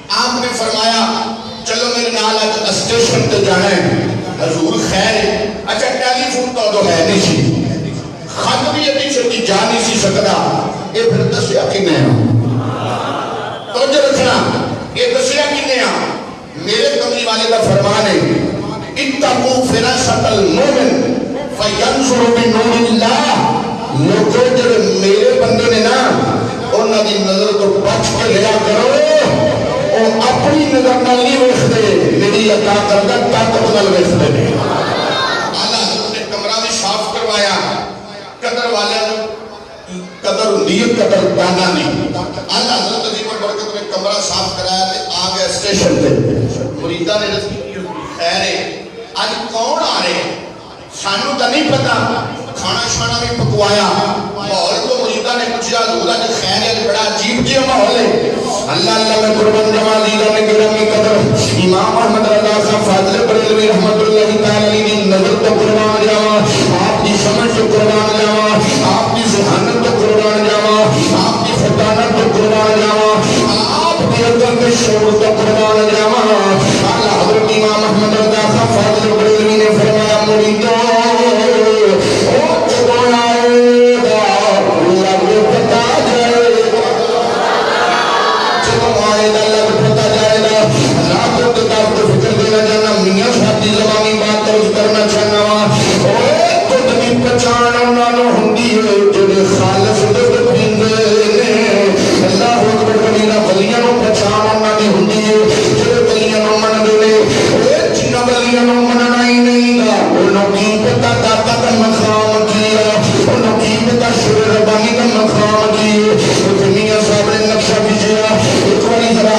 آپ نے فرمایا چلو میرے نال اسٹیشن تے جانا ہے۔ حضور خیر ہے. اچھا ٹیلی فون تو ادو ہے نہیں سی, خط بھی اتنی چھتی جا نہیں سی سکتا. یہ پھر دسیا کنے توجہ رکھنا, یہ دسیا کنے میرے کملی والے کا فرمان ہے اتقوا فراسۃ المومن فینظر بنور اللہ. لوگوں جب میرے بندے نے نا انہوں کی نظر تو بچ کے لیا کرو, وہ اپنی نظر نال نہیں ویکھدے, میری عطا کردہ طاقت نال ویکھدے نے. اعلیٰ حضرت نے کمرہ بھی صاف کروایا, قدر والے قدر ہوندی ہے قدر دانا نہیں. اعلیٰ حضرت عظیم البرکت نے کمرہ صاف کرایا تے آ گیا اسٹیشن پہ. مریداں نے رضی کی خیر ہے آج کون آ رہے سانو تو نہیں پتا. کھانا شانا بھی پکوایا, ماحول کو مریداں نے پوچھا حضور اج خیر ہے, بڑا عجیب جہا ماحول ہے. اللہ اللہ میں قربان جمع دیدہ میں گرامی قدر امام احمد رضا خان فاضل بریلوی رحمت اللہ تعالی علیہ نظر تو قربان جاواں, آپ کی سمجھ تو قربان جاواں, آپ کی ذہانت تو قربان جاواں, آپ کی فطانت تو قربان جاواں, آپ کی عقل کے شعور تو قربان جاواں. اعلیٰ حضرت امام احمد رضا خان فاضل بریلوی نے فرمایا مریدوں زمانی بات درست کرنا چاہنا وا تو بھی پہچان انہوں ہوندی ہے جڑے خالص دل پیندے نے. اللہ اکبر کبیرہ ولیاں نوں پہچان انہوں دی ہوندی ہے جڑے ولیاں نوں مندے نے. جنہاں ولیاں نوں مننا ہی نہیں گا انہوں کی پتہ داتا کا مقام کیا, انہوں کی پتہ شر ربانی کا مقام کیا. میاں صاحب نے نقشہ بھیجا ایک باری ذرا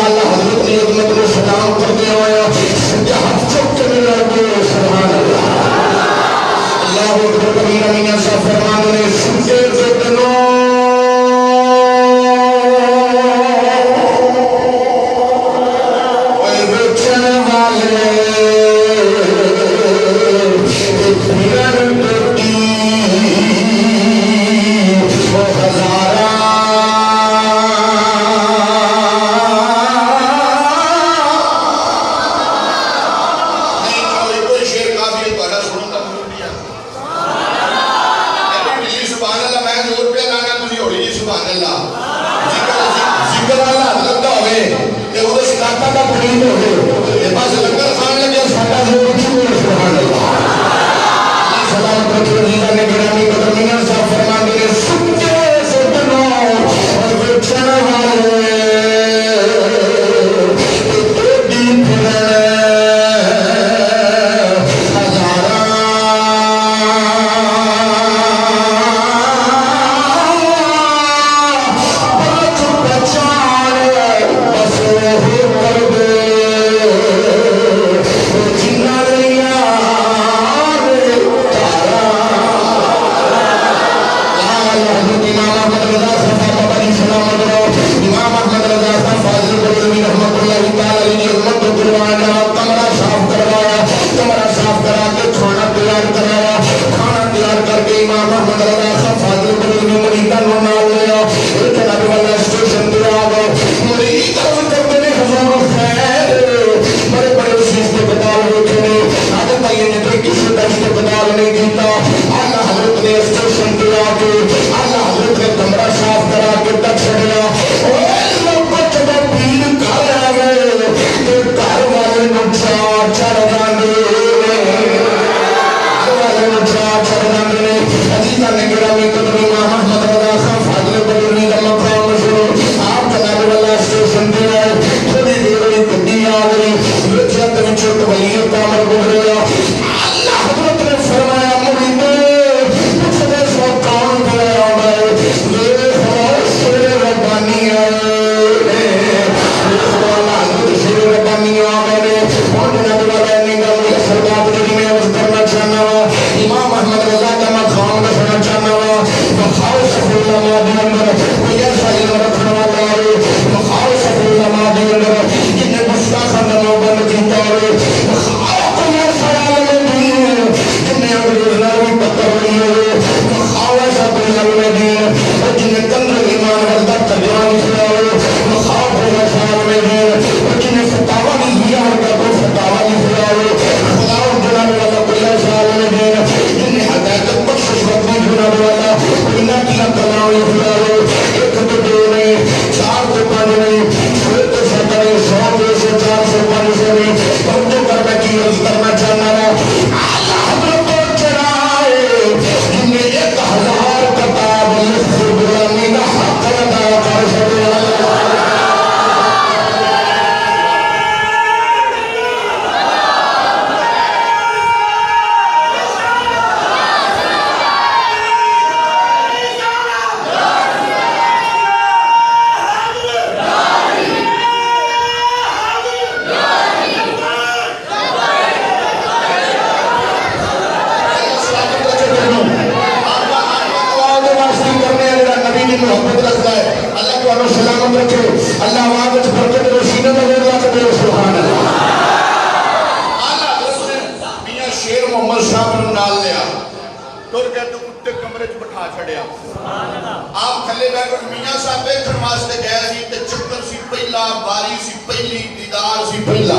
پہلا باری سی پہلی دیدار سی پہلا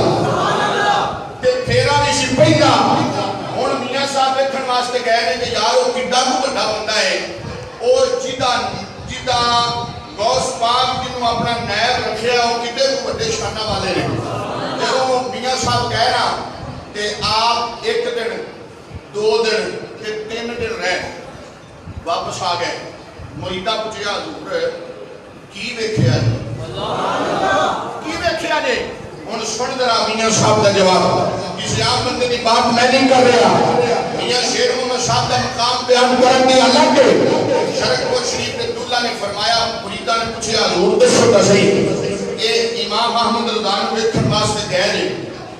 تے پھیرا بھی سی پہلا ہن میاں صاحب دیکھن واسطے گئے نے کہ یار وہ کڈا کو بڑا بندہ ہے او جدا غوث پاک جنوں اپنا نائب رکھیا وہ کڈے کو بڑے شانہ والے نے جدوں میاں صاحب کہہ نا تے آپ ایک دن دو دن تے تین دن رہ واپس آ گئے مریدہ پوچھیا حضور کی ویکھیا جی کی ویکھیا جی ہن سن ذرا میاں صاحب دا جواب کسی عام بندے دی بات میں نہیں کر رہا میاں شیر محمد صاحب دا مقام بیان کرن دی الگ ہے شرک و شریف نے دلہ نے فرمایا مریدہ نے پوچھیا حضور دسو تا صحیح اے امام احمد رضا نو ویکھن واسطے گئے جی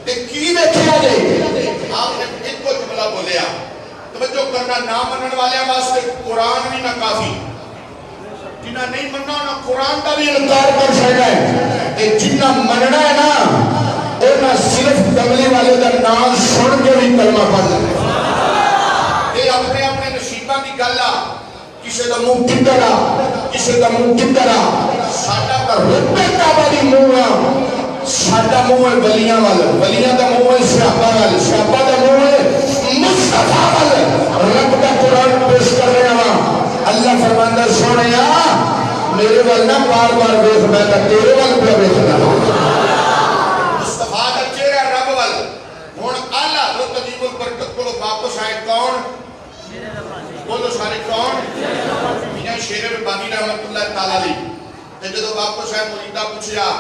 تے کی ویکھیا جی آپ نے ایک کو جملہ بولیا توجہ کرنا نہ منن والے واسطے قرآن بھی نہ کافی جنہ نہیں مننا نہ قرآن کا بھی انکار کر سکتا ہے جنہ مننا ہے نا وہ نہ صرف کملی والے کا نام سن کے بھی کلمہ پڑھ لے یہ اپنے اپنے نصیبہ کی گل آ کسی کا منہ کدھر آ کسی کا منہ کدھر آ ساڈا کا رتبے کعبہ دی منہ آ ساڈا منہ ہے ولیاں والا ولیاں دا منہ ہے صحابہ والا صحابہ دا منہ ہے مصطفیٰ والا رب کا قرآن پیش کر رہے ہیں اللہ فرماندہ سونیا میرے وال نہ بار بار دیکھ میں تیرے وال پہ دیکھنا مصطفیٰ کا چہرہ رب وال ہن اعلی حضرت عظیم البرکت کو واپس آئے کون بولو سارے کون میاں شیر ربانی رحمۃ اللہ تعالی علیہ تے جدوں واپس آئے مریدہ پوچھیا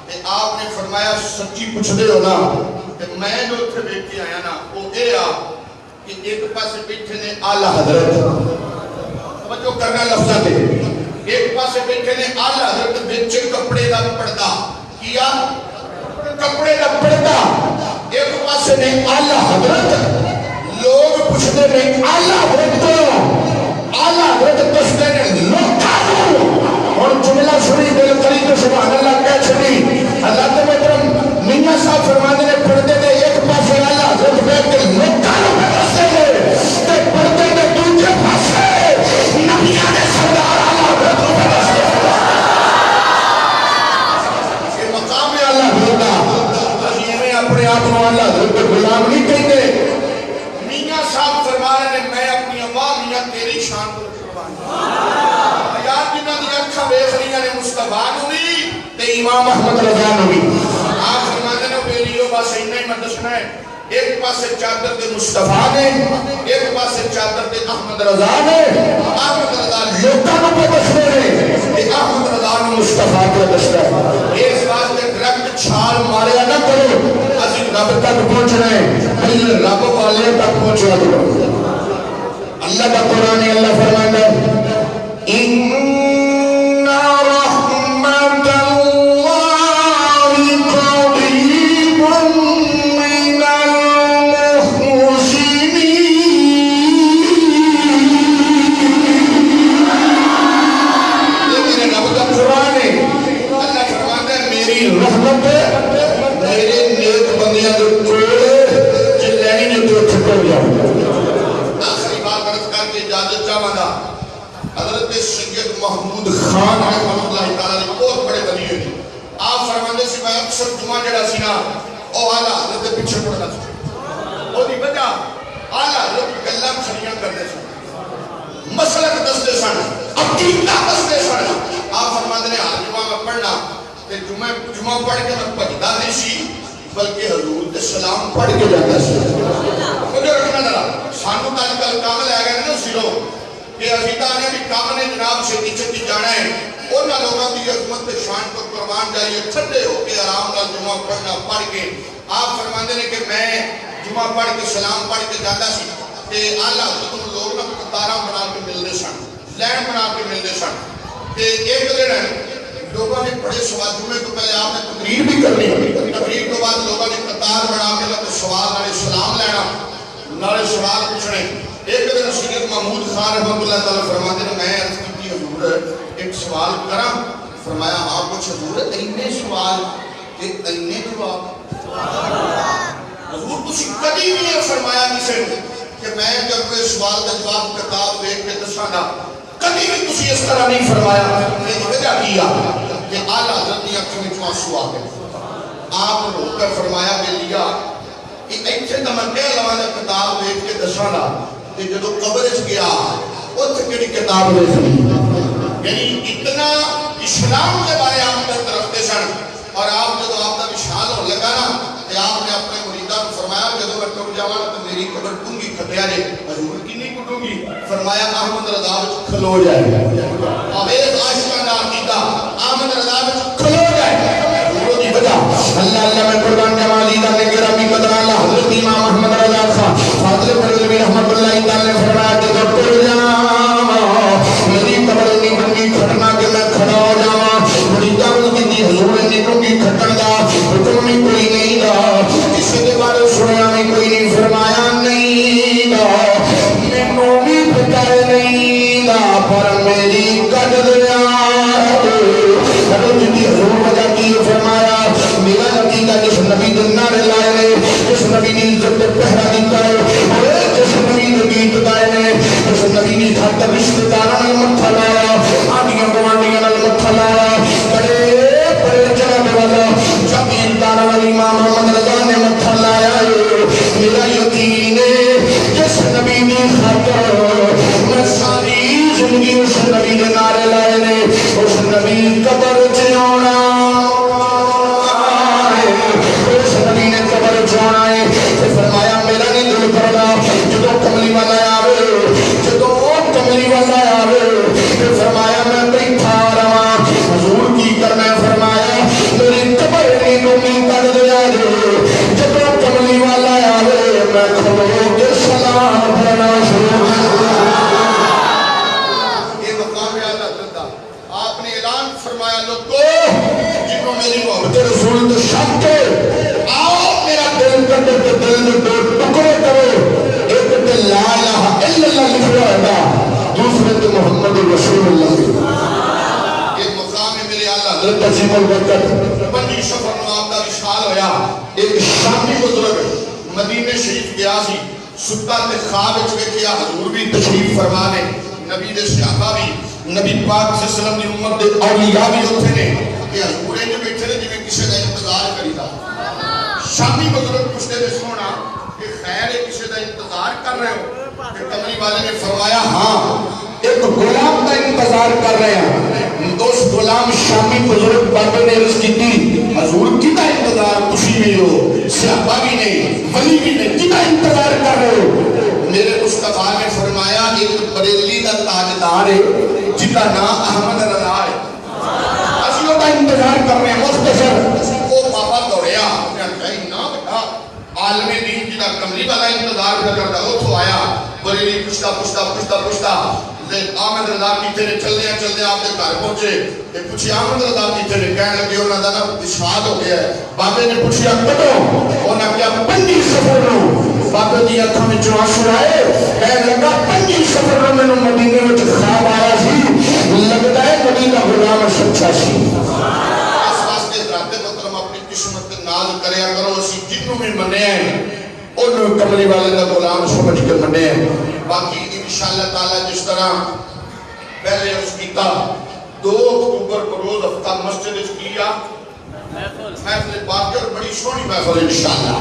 تے آپ نے فرمایا سچی پوچھ دے ہو نا تے میں جو اتھے دیکھ کے آیا نا وہ اے آ کہ ایک پاسے بیٹھے نے اعلی حضرت توجہ کرنا لفظاں تے ایک پاسے بیٹھے نے اعلی حضرت وچ کپڑے دا پردہ کیا کپڑے دا پردہ ایک پاسے نے اعلی حضرت لوگ پوچھتے نے اعلی حضرت دستے نے لوکاں اور جملہ سنی دل کری تو سبحان اللہ کہہ چھڑی اللہ تے محترم میاں صاحب فرماتے نے پردے دے ایک پاسے اعلی حضرت بیٹھ کے لوکاں نوں دستے نے تے پردے دے دوسرے پاسے نبیاں نے سردار اعلی حضرت کو دستے یہ مقام ہے اعلی حضرت دا اسی میں اپنے آپ کو اعلی حضرت کے غلام نہیں کہتے میاں صاحب فرما رہے ہیں میں اپنی عوام میاں تیری شان کو قربان یار جنہاں دی اکھاں ویکھ رہیاں نے مصطفیٰ نو بھی تے امام احمد رضا نو بھی آپ فرماتے ہیں ویلیو بس اتنا ہی میں دسنا ہے ایک پاسے چادر دے مصطفیٰ نے ایک پاسے چادر دے احمد رضا نے احمد رضا لوکاں نو پہ دسنے نے تے احمد رضا نو مصطفیٰ کو دسنا ہے اس واسطے ڈائریکٹ چھال ماریا نہ کرو اسی رب تک پہنچنا ہے پہلے رب والے تک پہنچا دو اللہ کا قرآن اللہ فرمائے ان رحمت اللہ قریب من المحسنین یہ میرے رب کا قرآن ہے اللہ فرماتا ہے میری رحمت میرے نیک بندیاں جو توڑے جن لینی نے تو چھپڑ جاؤں آخری بات عرض کر کے اجازت چاہوں گا حضرت سید محمود خان رحمۃ اللہ تعالی بہت بڑے ولی ہوئے آپ فرماندے سے میں اکثر جمعہ جڑا سی نا او اعلی حضرت پیچھے پڑنا سی او دی وجہ اعلی حضرت گلاں کھڑیاں کردے سن مسلک دستے سن عقیدہ دستے سن آپ فرماندے نے ہر جمعہ میں پڑھنا تے جمعہ پڑھ کے میں بھجدا نہیں سی بلکہ حضور دے سلام پڑھ کے جاتا سی مجھے رکھنا ذرا سانو تاج کل کام لے گئے نا سیرو کہ ازیدہ نے بھی کام نے جناب سے نیچے کی جانا ہے انہاں لوگوں کی عظمت شان کو قربان جائیے ٹھنڈے ہو کے آرام نال جمعہ پڑھنا پڑھ کے آپ فرماندے نے کہ میں جمعہ پڑھ کے سلام پڑھ کے جاتا سی تے اعلی حضرت لوگ نہ قطاراں بنا کے ملدے سن لائن بنا کے ملدے سن تے ایک دن لوگوں نے بڑے سوال جمعے تو پہلے آپ نے تقریر بھی کرنی تقریر کے بعد لوگوں نے قطار بنا کے لگے سوال نالے سلام لینا نالے سوال پوچھنے ایک دن سید محمود خان رحمۃ اللہ تعالی فرماتے ہیں میں عرض کی حضور ایک سوال کراں فرمایا آپ کچھ حضور اتنے سوال تے اتنے جواب حضور تسی کبھی نہیں فرمایا کسی کہ میں جب کوئی سوال کا جواب کتاب دیکھ کے دساں گا کبھی بھی تسی اس طرح نہیں فرمایا یہ وجہ کیا کہ آلہ حضرت کی اکھوں میں آنسو آ گئے. آپ نے رو کر فرمایا کہ لیا کہ ایتھے تے میں کہہ لواں کتاب دیکھ کے دساں گا کہ جدوں قبر وچ گیا اوتھے کیڑی کتاب لکھی. یعنی اتنا اسلام کے بارے آپ رکھتے سن. اور آپ جب آپ کا وشال ہونے لگا نا تو آپ نے اپنے مریداں کو فرمایا جب میں ٹر جاواں تو میری قبر ڈونگی کھٹیا جائے. حضور کی نہیں ڈونگی؟ فرمایا احمد رضا وچ کھلو جائے. اویس عاشقاں دا عقیدہ احمد رضا وچ کھلو جائے. حضور دی وجہ اللہ اللہ میں قربان جاواں علیدہ نے گرامی قدر اللہ حضرت امام احمد رضا خان فاضل بریلوی رحمۃ اللہ تعالی نے فرمایا کہ ٹر جاواں میری قبر نہیں ڈونگی کھٹنا کہ میں کھڑا ہو جاواں. مریداں کی حضور نے ڈونگی کھٹن دا حکم بھی کوئی نہیں دا. کسی کے بارے سنیا بھی کوئی نہیں. فرمایا نہیں دا مینوں بھی پتہ نہیں دا پر میری کٹ دیا. حضرت جی حضور وجہ کی فرمایا میرا عقیدہ جس نبی دے نعرے لائے نے جس نبی نے عزت پہرا دیتا ہے جس نبی نے گیت گائے نے جس نبی نے خاطر رشتہ داراں نال متھا لایا آدیاں گوانڈیاں نال متھا لایا بڑے بڑے جناب والا جب داراں نال امام احمد رضا نے متھا لایا میرا یقین ہے جس نبی نے خاطر میں ساری زندگی اس نبی نے نعرے لائے نے اس نبی قبر چ آنا اس نبی نے قبر چ آنا ہے. فرمایا میرا نہیں دل کردا جدوں کملی والا آوے جدوں کملی والا آوے فرمایا میں بیٹھا رہاں حضور کی کرنا. فرمایا میری قبر نہیں ڈونگی کر دیا جدوں کملی والا آوے میں کھلو کے سلام پڑھنا شروع. یہ مقام اعلیٰ حضرت دا آپ نے اعلان فرمایا لوگو جنہوں میری محبت رسول تو شک کے آؤ میرا دل کر دے دل دے ٹکڑے کرو. ایک تے لا الہ الا اللہ لکھا ہے دوسرے تے محمد رسول اللہ. یہ مقام ہے میرے اعلیٰ حضرت عظیم البرکت. پنجی سفر میں آپ کا وشال ہویا ایک شامی بزرگ مدینہ شریف گیا سی ستا تے خواب وچ ویکھیا حضور بھی تشریف فرما نے نبی دے صحابہ بھی نبی پاک صلی اللہ علیہ وسلم دی امت دے اولیاء بھی اوتھے نے کہ حضور نے بیٹھے نے جویں کسی دا انتظار کریدا. شامی بزرگ پوچھتے نے سونا کہ خیر ہے کسی دا انتظار کر رہے ہو؟ کہ کملی والے نے فرمایا ہاں ایک غلام کا انتظار کر رہے ہیں. اس غلام شامی بزرگ بابے نے عرض کی تھی حضور کتا انتظار تسی بھی ہو صحابہ بھی نہیں ولی بھی نہیں کتا انتظار کر رہے ہو؟ میرے مصطفیٰ نے فرمایا ایک بریلی کا تاجدار ہے جتا نام احمد رضا ہے اسیوں کا انتظار کر رہے ہیں. مختصر وہ بابا دوڑیا کہیں نا بیٹا عالم دین جتا کملی والا انتظار کرتا وہ تو آیا بریلی پوچھتا آمد رضا کیتے نے چلدے آپ کے گھر پہنچے کہ پوچھی آمد رضا کیتے نے کہنے لگے انہوں نے نا اشاد ہو گیا ہے. بابے نے پوچھیا کدوں انہوں نے کیا پنجی سفر رو. بابے دی اکھاں وچ آنسو آئے کہنے لگا پنجی سفر رو مینوں مدینے وچ خواب آیا سی لگتا ہے نبی کا غلام سچا سی. اس واسطے حضرات محترم اپنی قسمت ناز کریا کرو اسی جنوں میں منے ہیں انہوں کملی والے کا غلام سمجھ کے منے ہیں. باقی انشاءاللہ تعالی جس طرح پہلے عرض کیتا 2 اکتوبر کو روز ہفتہ مسجد کیا محفل باقی اور بڑی سونی محفل انشاءاللہ